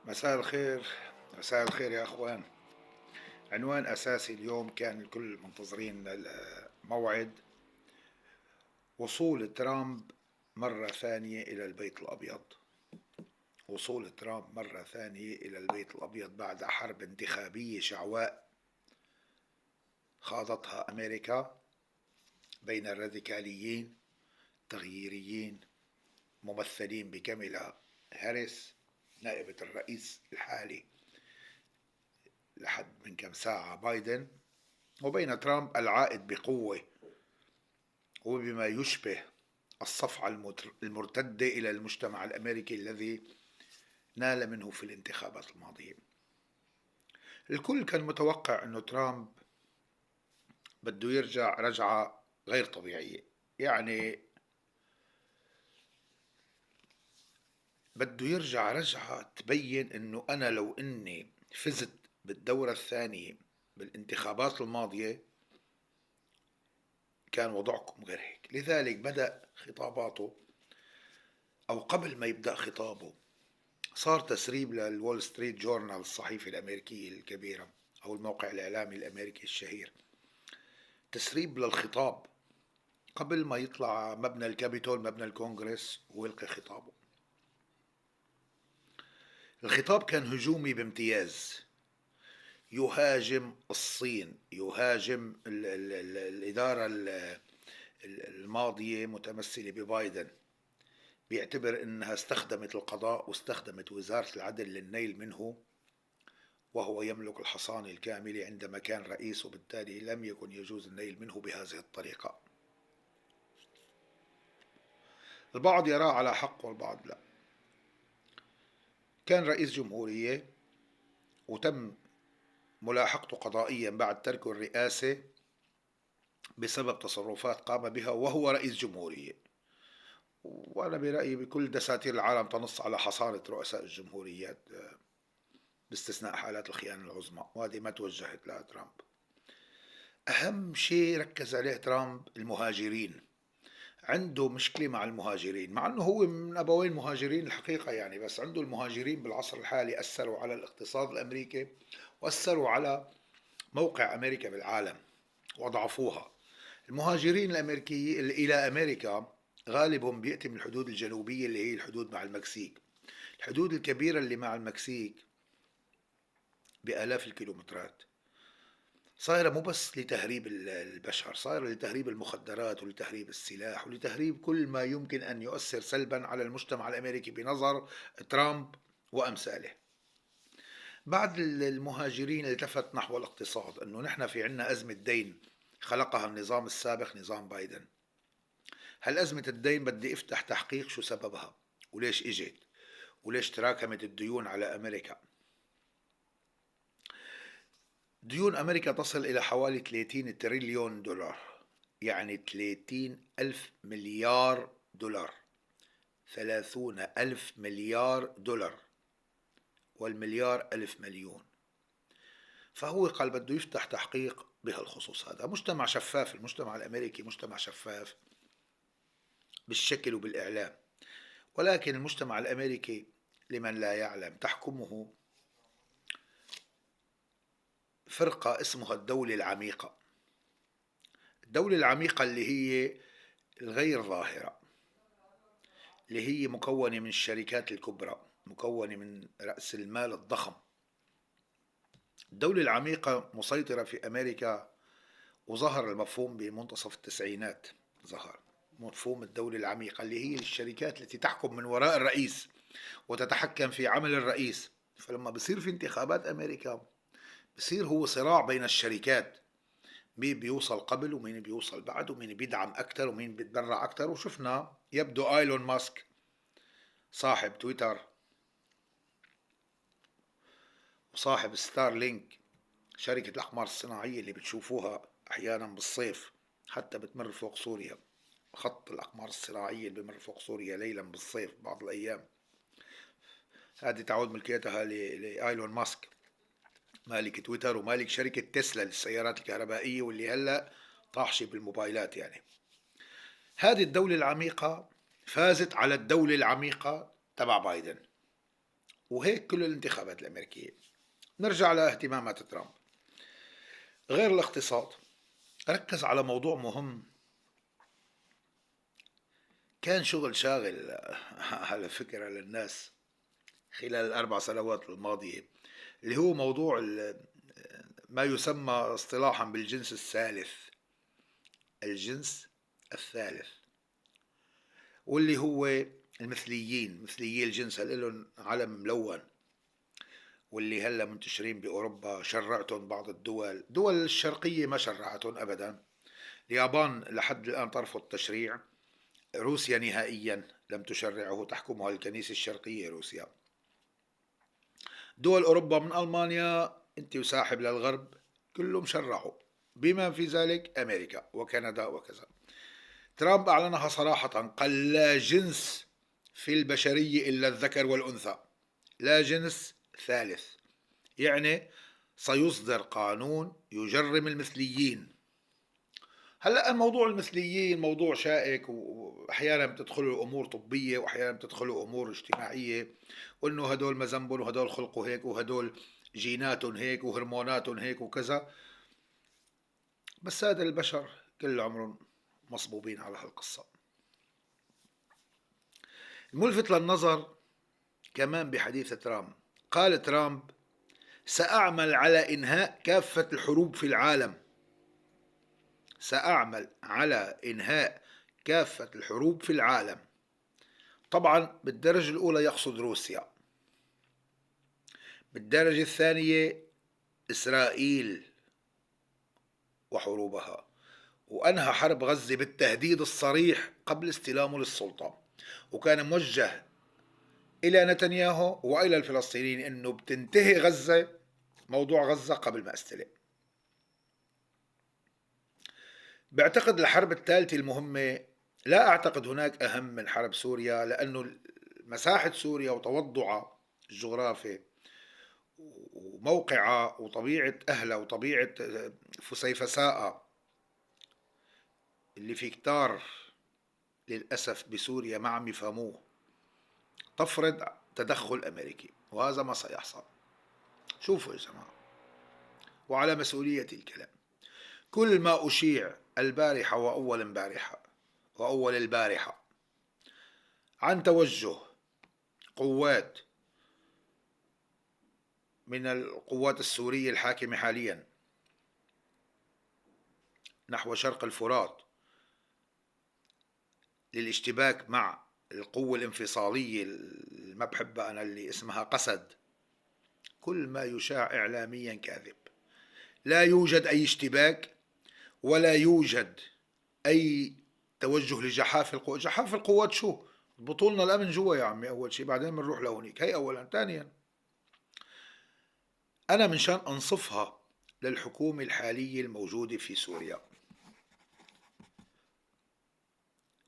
مساء الخير. مساء الخير يا اخوان. عنوان اساسي اليوم كان الكل منتظرين الموعد: وصول ترامب مرة ثانية الى البيت الابيض. وصول ترامب مرة ثانية الى البيت الابيض بعد حرب انتخابية شعواء خاضتها امريكا بين الراديكاليين التغييريين ممثلين بكاميلا هاريس نائبة الرئيس الحالي لحد من كم ساعة بايدن، وبين ترامب العائد بقوة وبما يشبه الصفعة المرتدة إلى المجتمع الأمريكي الذي نال منه في الانتخابات الماضية. الكل كان متوقع أنه ترامب بده يرجع رجعة غير طبيعية، يعني بده يرجع رجعة تبين أنه أنا لو أني فزت بالدورة الثانية بالانتخابات الماضية كان وضعكم غير هيك. لذلك بدأ خطاباته، أو قبل ما يبدأ خطابه صار تسريب للول ستريت جورنال، الصحيفة الأمريكية الكبيرة أو الموقع الإعلامي الأمريكي الشهير، تسريب للخطاب قبل ما يطلع مبنى الكابيتول، مبنى الكونغرس، ويلقي خطابه. الخطاب كان هجومي بامتياز، يهاجم الصين، يهاجم الإدارة الماضية متمثلة ببايدن، بيعتبر أنها استخدمت القضاء واستخدمت وزارة العدل للنيل منه، وهو يملك الحصانة الكاملة عندما كان رئيس، وبالتالي لم يكن يجوز النيل منه بهذه الطريقة. البعض يراه على حق والبعض لا. كان رئيس جمهورية وتم ملاحقته قضائيا بعد تركه الرئاسة بسبب تصرفات قام بها وهو رئيس جمهورية، وأنا برأيي بكل دساتير العالم تنص على حصانة رؤساء الجمهوريات باستثناء حالات الخيانة العظمى، وهذه ما توجهت لها ترامب. أهم شيء ركز عليه ترامب المهاجرين. عنده مشكلة مع المهاجرين، مع أنه هو من أبوين مهاجرين الحقيقة يعني، بس عنده المهاجرين بالعصر الحالي أثروا على الاقتصاد الأمريكي وأثروا على موقع أمريكا بالعالم وضعفوها. المهاجرين الأمريكيين إلى أمريكا غالبهم بيأتي من الحدود الجنوبية اللي هي الحدود مع المكسيك. الحدود الكبيرة اللي مع المكسيك بآلاف الكيلومترات، صايرة مو بس لتهريب البشر، صايرة لتهريب المخدرات ولتهريب السلاح ولتهريب كل ما يمكن أن يؤثر سلبا على المجتمع الأمريكي بنظر ترامب وأمثاله. بعد المهاجرين التفت نحو الاقتصاد، أنه نحن في عنا أزمة دين خلقها النظام السابق، نظام بايدن. هل أزمة الدين بدي افتح تحقيق شو سببها وليش اجت وليش تراكمت الديون على أمريكا. ديون أمريكا تصل إلى حوالي 30 تريليون دولار، يعني 30 ألف مليار دولار، 30 ألف مليار دولار، والمليار ألف مليون. فهو قال بده يفتح تحقيق بهالخصوص. هذا مجتمع شفاف، المجتمع الأمريكي مجتمع شفاف بالشكل وبالإعلام، ولكن المجتمع الأمريكي لمن لا يعلم تحكمه فرقة اسمها الدولة العميقة. الدولة العميقة اللي هي الغير ظاهرة، اللي هي مكونة من الشركات الكبرى، مكونة من رأس المال الضخم. الدولة العميقة مسيطرة في أمريكا، وظهر المفهوم بمنتصف التسعينات، ظهر مفهوم الدولة العميقة اللي هي الشركات التي تحكم من وراء الرئيس وتتحكم في عمل الرئيس. فلما بصير في انتخابات أمريكا بصير هو صراع بين الشركات، مين بيوصل قبل ومين بيوصل بعد ومين بيدعم أكتر ومين بيتبرع أكتر. وشفنا يبدو آيلون ماسك صاحب تويتر وصاحب ستار لينك، شركة الأقمار الصناعية اللي بتشوفوها أحيانا بالصيف حتى بتمر فوق سوريا، خط الأقمار الصناعية اللي بمر فوق سوريا ليلا بالصيف بعض الأيام، هذه تعود ملكيتها لآيلون ماسك، مالك تويتر ومالك شركة تسلا للسيارات الكهربائية، واللي هلأ طاحشة بالموبايلات يعني. هذه الدولة العميقة فازت على الدولة العميقة تبع بايدن، وهيك كل الانتخابات الأمريكية. نرجع لاهتمامات ترامب. غير الاقتصاد، ركز على موضوع مهم كان شغل شاغل على فكرة للناس خلال الأربع سنوات الماضية، اللي هو موضوع ما يسمى اصطلاحا بالجنس الثالث. الجنس الثالث، واللي هو المثليين، مثليي الجنس، اللي لهم علم ملون، واللي هلا منتشرين بأوروبا. شرعتهم بعض الدول الشرقية ما شرعتهم أبدا. اليابان لحد الآن ترفض التشريع. روسيا نهائيا لم تشرعه، تحكمها الكنيسة الشرقية روسيا. دول أوروبا من ألمانيا أنت وساحب للغرب كلهم شرعوا، بما في ذلك أمريكا وكندا وكذا. ترامب أعلنها صراحة، قال لا جنس في البشرية إلا الذكر والأنثى، لا جنس ثالث. يعني سيصدر قانون يجرم المثليين. هلا الموضوع المثليين موضوع شائك، واحيانا بتدخلوا امور طبيه واحيانا بتدخلوا امور اجتماعيه، وانه هدول ما ذنبهم وهدول خلقوا هيك وهدول جيناتهم هيك وهرموناتهم هيك وكذا. بس هذا البشر كل عمرهم مصبوبين على هالقصه. الملفت للنظر كمان بحديث ترامب، قال ترامب: سأعمل على إنهاء كافة الحروب في العالم. سأعمل على إنهاء كافة الحروب في العالم. طبعا بالدرجة الأولى يقصد روسيا، بالدرجة الثانية إسرائيل وحروبها. وأنهى حرب غزة بالتهديد الصريح قبل استلامه للسلطة، وكان موجه إلى نتنياهو وإلى الفلسطينيين أنه بتنتهي غزة، موضوع غزة، قبل ما استلم. بعتقد الحرب الثالثة المهمة، لا أعتقد هناك أهم من حرب سوريا، لأنه مساحة سوريا وتوضعها الجغرافي وموقعها وطبيعة أهلها وطبيعة فسيفساء اللي في كتار للأسف بسوريا ما عم يفهموه، تفرض تدخل أمريكي، وهذا ما سيحصل. شوفوا يا جماعة، وعلى مسؤوليتي الكلام، كل ما أشيع البارحة وأول امبارحة وأول البارحة عن توجه قوات من القوات السورية الحاكمة حاليا نحو شرق الفرات للاشتباك مع القوة الانفصالية ما بحبها أنا اللي اسمها قسد، كل ما يشاع إعلاميا كاذب. لا يوجد أي اشتباك ولا يوجد أي توجه لجحاف القوات. جحاف القوات شو؟ بطولنا الأمن جوا يا عمي أول شيء، بعدين بنروح لهونيك. هي أولا. ثانيا، أنا من شان أنصفها للحكومة الحالية الموجودة في سوريا.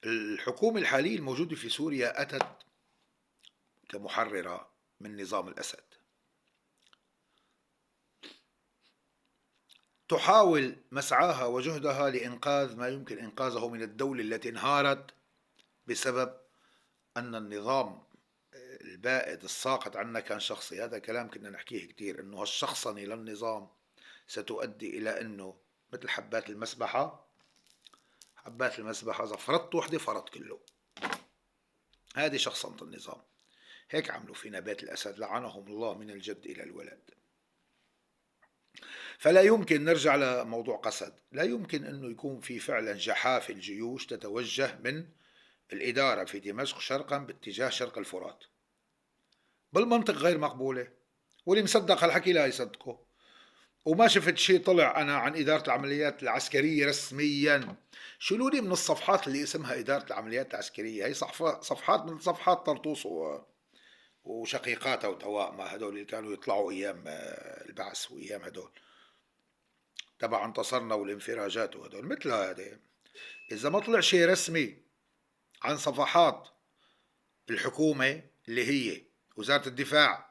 الحكومة الحالية الموجودة في سوريا أتت كمحررة من نظام الأسد، تحاول مسعاها وجهدها لإنقاذ ما يمكن إنقاذه من الدولة التي انهارت بسبب أن النظام البائد الساقط عنا كان شخصي. هذا كلام كنا نحكيه كتير، أنه الشخصنة للنظام ستؤدي إلى أنه مثل حبات المسبحة، حبات المسبحة إذا فرضت وحدة فرض كله. هذه شخصنة النظام. هيك عملوا فينا بيت الأسد لعنهم الله من الجد إلى الولد. فلا يمكن نرجع لموضوع قسد، لا يمكن أنه يكون في فعلا جحافل الجيوش تتوجه من الإدارة في دمشق شرقا باتجاه شرق الفرات. بالمنطق غير مقبولة، واللي مصدق هالحكي لا يصدقه. وما شفت شيء طلع أنا عن إدارة العمليات العسكرية رسميا. شيلوا لي من الصفحات اللي اسمها إدارة العمليات العسكرية، هي صفحات من صفحات طرطوس وشقيقاتها وتوائمها، هدول اللي كانوا يطلعوا أيام البعث وأيام هدول تبع انتصرنا والانفراجات وهدول مثل هذا. إذا ما طلع شيء رسمي عن صفحات الحكومة اللي هي وزارة الدفاع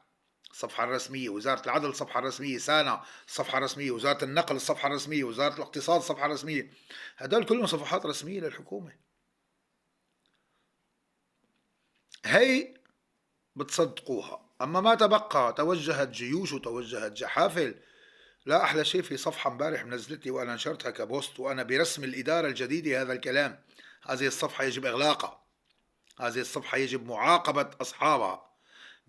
الصفحة الرسمية، وزارة العدل الصفحة الرسمية، سانا الصفحة الرسمية، وزارة النقل الصفحة الرسمية، وزارة الاقتصاد الصفحة الرسمية، هدول كلهم صفحات رسمية للحكومة. هي بتصدقوها أما ما تبقى توجهت جيوش وتوجهت جحافل. لا أحلى شيء في صفحة امبارح منزلت لي وأنا نشرتها كبوست وأنا برسم الإدارة الجديدة هذا الكلام: هذه الصفحة يجب إغلاقها، هذه الصفحة يجب معاقبة أصحابها.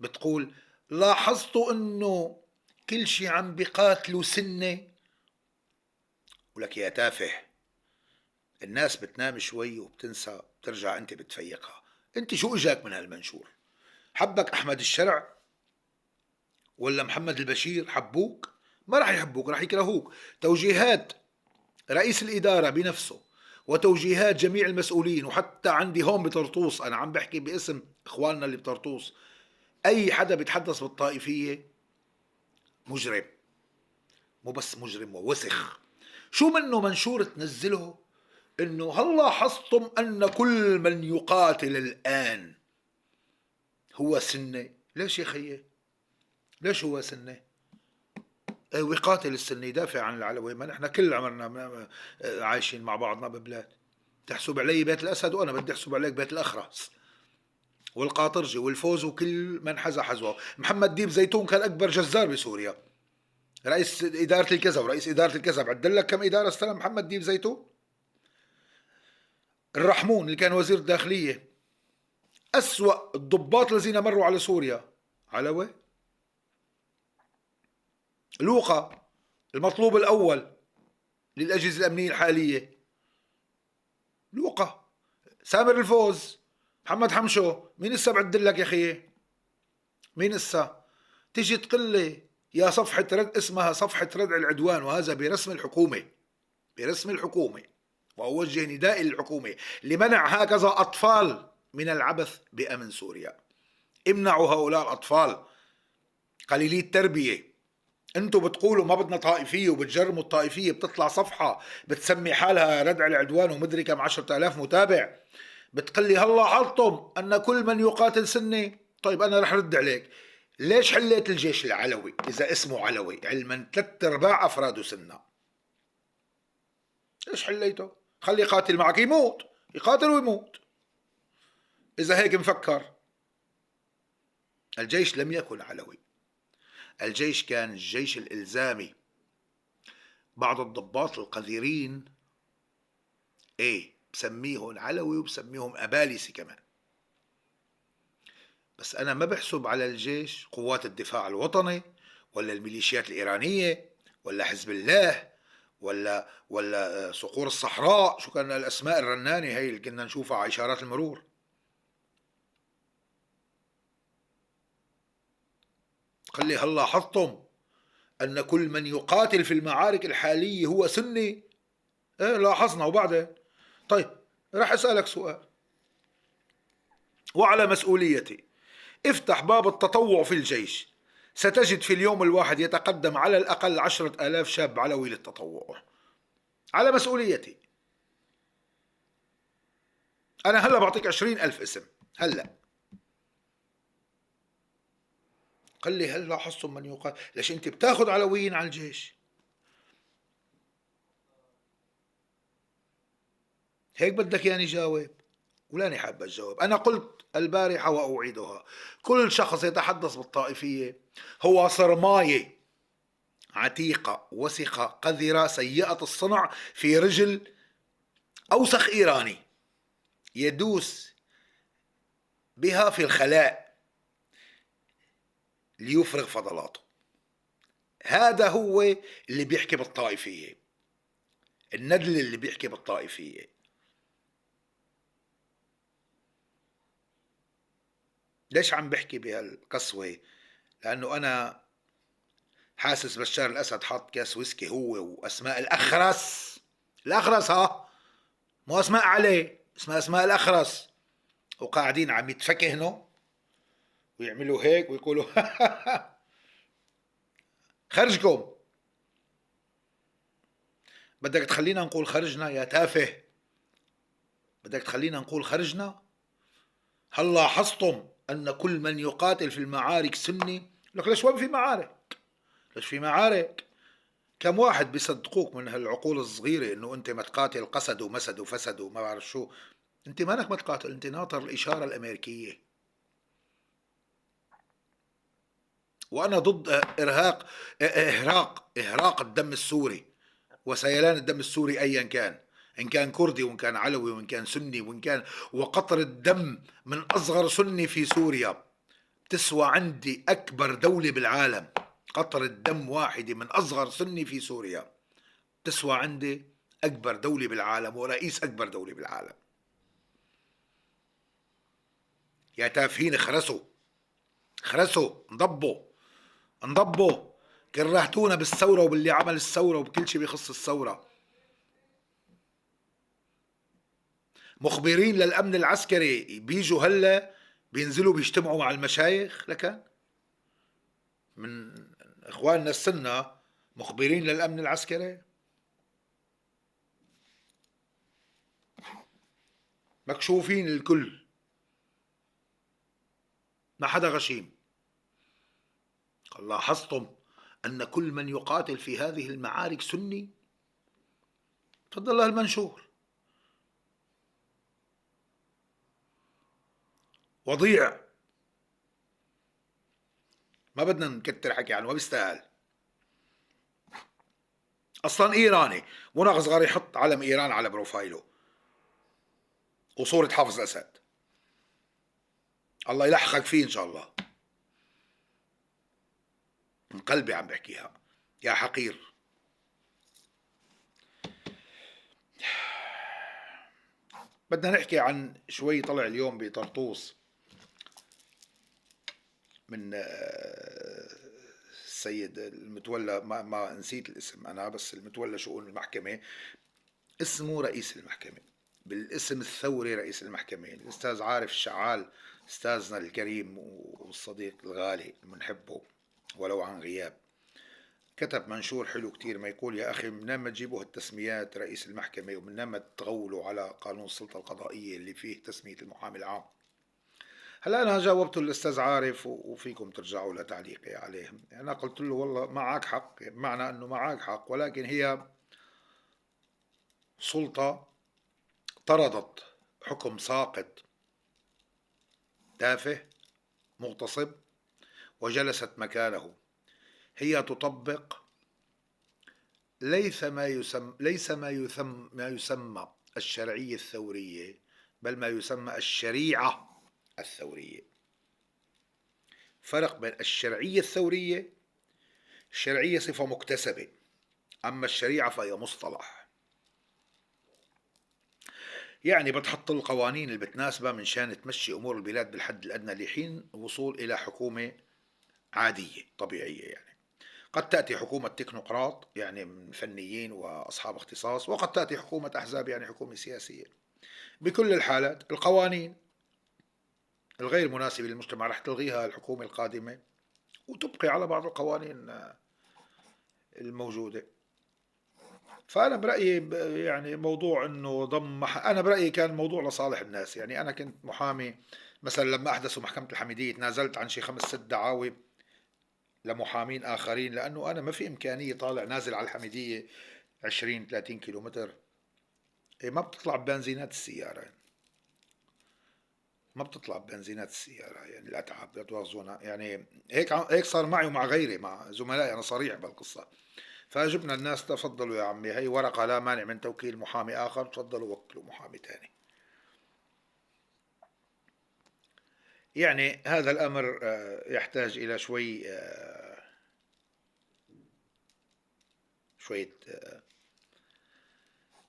بتقول: لاحظتوا أنه كل شيء عم بقاتلوا سنة. ولك يا تافه، الناس بتنام شوي وبتنسى، بترجع أنت بتفيقها. أنت شو إجاك من هالمنشور؟ حبك أحمد الشرع ولا محمد البشير؟ حبوك؟ ما راح يحبوك، راح يكرهوك. توجيهات رئيس الإدارة بنفسه وتوجيهات جميع المسؤولين، وحتى عندي هون بطرطوس، أنا عم بحكي باسم إخواننا اللي بطرطوس، أي حدا بيتحدث بالطائفية مجرم. مو بس مجرم ووسخ. شو منه منشور تنزله انه هل لاحظتم ان كل من يقاتل الان هو سنة؟ ليش يا خيي؟ ليش هو سنة؟ ويقاتل السنة يدافع عن العلوي. ما نحن كل عمرنا عايشين مع بعضنا ببلاد. تحسب علي بيت الأسد وأنا بدي أحسب عليك بيت الأخرس والقاطرجي والفوز وكل من حزى حزوه. محمد ديب زيتون كان أكبر جزار بسوريا، رئيس إدارة الكذا ورئيس إدارة الكذا. بعدل لك كم إدارة استلم محمد ديب زيتون. الرحمون اللي كان وزير الداخلية، أسوأ الضباط الذين مروا على سوريا علوي. لوقا المطلوب الأول للأجهزة الأمنية الحالية، لوقا. سامر الفوز، محمد حمشو. مين لسه بعدل لك يا أخي؟ مين لسه تيجي تقول لي يا صفحة رد اسمها صفحة ردع العدوان، وهذا برسم الحكومة، برسم الحكومة. وأوجه ندائي للحكومة لمنع هكذا أطفال من العبث بأمن سوريا. امنعوا هؤلاء الأطفال قليلي التربية. انتوا بتقولوا ما بدنا طائفية وبتجرموا الطائفية، بتطلع صفحة بتسمي حالها ردع العدوان ومدري كم 10,000 متابع بتقلي هل لاحظتم أن كل من يقاتل سنة؟ طيب أنا رح رد عليك: ليش حليت الجيش العلوي إذا اسمه علوي علما 3/4 أفراده سنة؟ ليش حليته؟ خلي يقاتل معك يموت، يقاتل ويموت إذا هيك مفكر. الجيش لم يكن علوي، الجيش كان الجيش الإلزامي. بعض الضباط القذرين ايه بسميهم علوي وبسميهم أبالسي كمان. بس أنا ما بحسب على الجيش قوات الدفاع الوطني ولا الميليشيات الإيرانية ولا حزب الله ولا صقور الصحراء. شو كان الأسماء الرنانة هي اللي كنا نشوفها على إشارات المرور؟ قال لي هل لاحظتم أن كل من يقاتل في المعارك الحالية هو سني؟ ايه لاحظنا. وبعدين طيب راح أسألك سؤال وعلى مسؤوليتي: افتح باب التطوع في الجيش، ستجد في اليوم الواحد يتقدم على الأقل 10,000 شاب علوي للتطوع. على مسؤوليتي. أنا هلا بعطيك 20,000 اسم هلا. قال لي هل لاحظتم من يقال؟ ليش أنت بتاخذ علويين على الجيش؟ هيك بدك ياني جاوب؟ ولاني حابة أجاوب. أنا قلت البارحة وأعيدها: كل شخص يتحدث بالطائفية هو صرماية عتيقة وسخة قذرة سيئة الصنع في رجل أوسخ إيراني يدوس بها في الخلاء ليفرغ فضلاته. هذا هو اللي بيحكي بالطائفية، الندل اللي بيحكي بالطائفية. ليش عم بحكي بهالقسوة؟ لأنه أنا حاسس بشار الأسد حاط كاس ويسكي هو وأسماء الأخرس. الأخرس ها، مو أسماء عليه، اسمها أسماء الأخرس، وقاعدين عم يتفكهنوا ويعملوا هيك ويقولوا خرجكم. بدك تخلينا نقول خرجنا يا تافه؟ بدك تخلينا نقول خرجنا؟ هل لاحظتم أن كل من يقاتل في المعارك سني؟ لك ليش وين في معارك؟ ليش في معارك؟ كم واحد بيصدقوك من هالعقول الصغيرة انه انت ما تقاتل قسد ومسد وفسد وما بعرف شو. انت مانك ما تقاتل، انت ناطر الاشارة الامريكية. وأنا ضد إهراق الدم السوري وسيلان الدم السوري أيا كان، إن كان كردي وإن كان علوي وإن كان سني وإن كان، وقطر الدم من أصغر سني في سوريا تسوى عندي أكبر دولة بالعالم. قطرة دم واحدة من أصغر سني في سوريا تسوى عندي أكبر دولة بالعالم ورئيس أكبر دولة بالعالم. يا تافهين اخرسوا، اخرسوا، انضبوا. كرهتونا بالثورة وباللي عمل الثورة وبكل شيء بيخص الثورة. مخبرين للأمن العسكري بيجوا هلا بينزلوا بيجتمعوا مع المشايخ لكن من إخواننا السنة، مخبرين للأمن العسكري مكشوفين الكل، ما حدا غشيم. لاحظتم أن كل من يقاتل في هذه المعارك سني؟ تفضل الله المنشور. وضيع، ما بدنا نكتر حكي عنه، ما بيستاهل. اصلا ايراني، مناغ صغار يحط علم ايران على بروفايله وصورة حافظ اسد. الله يلحقك فيه ان شاء الله. من قلبي عم بحكيها يا حقير. بدنا نحكي عن شوي طلع اليوم بطرطوس من السيد المتولى، ما نسيت الاسم انا، بس المتولى شؤون المحكمة، اسمه رئيس المحكمة، بالاسم الثوري رئيس المحكمة، الأستاذ عارف الشعال، أستاذنا الكريم والصديق الغالي المنحبه ولو عن غياب. كتب منشور حلو كتير، ما يقول يا أخي من ما تجيبوا هالتسميات رئيس المحكمة ومن ما تغولوا على قانون السلطة القضائية اللي فيه تسمية المحامي العام. هلا أنا جاوبت الأستاذ عارف وفيكم ترجعوا لتعليقي عليه. أنا قلت له والله معك حق، بمعنى أنه معك حق، ولكن هي سلطة طردت حكم ساقط تافه مغتصب وجلست مكانه. هي تطبق ليس ما يسمى الشرعية الثورية، بل ما يسمى الشريعة الثورية. فرق بين الشرعية الثورية، الشرعية صفة مكتسبة، أما الشريعة فهي مصطلح. يعني بتحط القوانين اللي بتناسبها من شان تمشي أمور البلاد بالحد الأدنى لحين الوصول إلى حكومة عادية طبيعية. يعني قد تأتي حكومة تكنوقراط يعني من فنيين وأصحاب اختصاص، وقد تأتي حكومة أحزاب يعني حكومة سياسية. بكل الحالات القوانين الغير مناسبة للمجتمع رح تلغيها الحكومة القادمة وتبقي على بعض القوانين الموجودة. فأنا برأيي يعني موضوع أنه أنا برأيي كان موضوع لصالح الناس. يعني أنا كنت محامي مثلا لما أحدثوا محكمة الحميدية تنازلت عن شي 5 6 دعاوي لمحامين آخرين، لأنه أنا ما في إمكانية طالع نازل على الحميدية 20 30 كيلومتر. إيه ما بتطلع ببنزينات السيارة، ما بتطلع ببنزينات السيارة، يعني الأتعاب لا تواخذونا. يعني هيك صار معي ومع غيري، مع زملائي، أنا صريح بالقصة. فجبنا الناس تفضلوا يا عمي، هي ورقة لا مانع من توكيل محامي آخر، تفضلوا وكلوا محامي تاني. يعني هذا الأمر يحتاج إلى شوية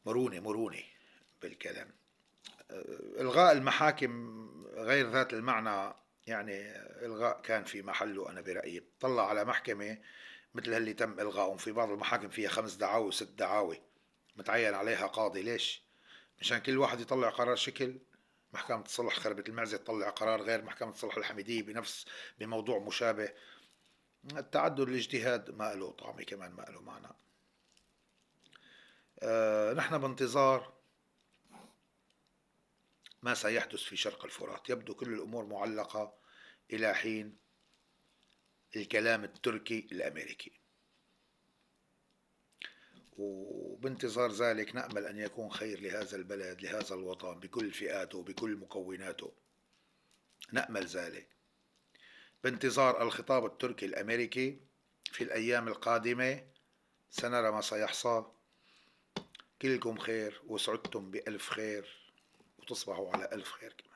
مرونة بالكلام. إلغاء المحاكم غير ذات المعنى، يعني إلغاء كان في محله. أنا برأيي طلع على محكمة مثل اللي تم إلغائهم. في بعض المحاكم فيها 5 دعاوى و6 دعاوى متعين عليها قاضي. ليش؟ مشان كل واحد يطلع قرار شكل. محكمة الصلح خربة المعزة تطلع قرار غير محكمة الصلح الحميدية بموضوع مشابه. التعدد الاجتهاد ما له طعمة، كمان ما له معنى. نحن بانتظار ما سيحدث في شرق الفرات. يبدو كل الأمور معلقة إلى حين الكلام التركي الأمريكي، وبانتظار ذلك نأمل أن يكون خير لهذا البلد، لهذا الوطن بكل فئاته بكل مكوناته. نأمل ذلك. بانتظار الخطاب التركي الأمريكي في الأيام القادمة سنرى ما سيحصل. كلكم خير وسعدتم بألف خير وتصبحوا على ألف خير.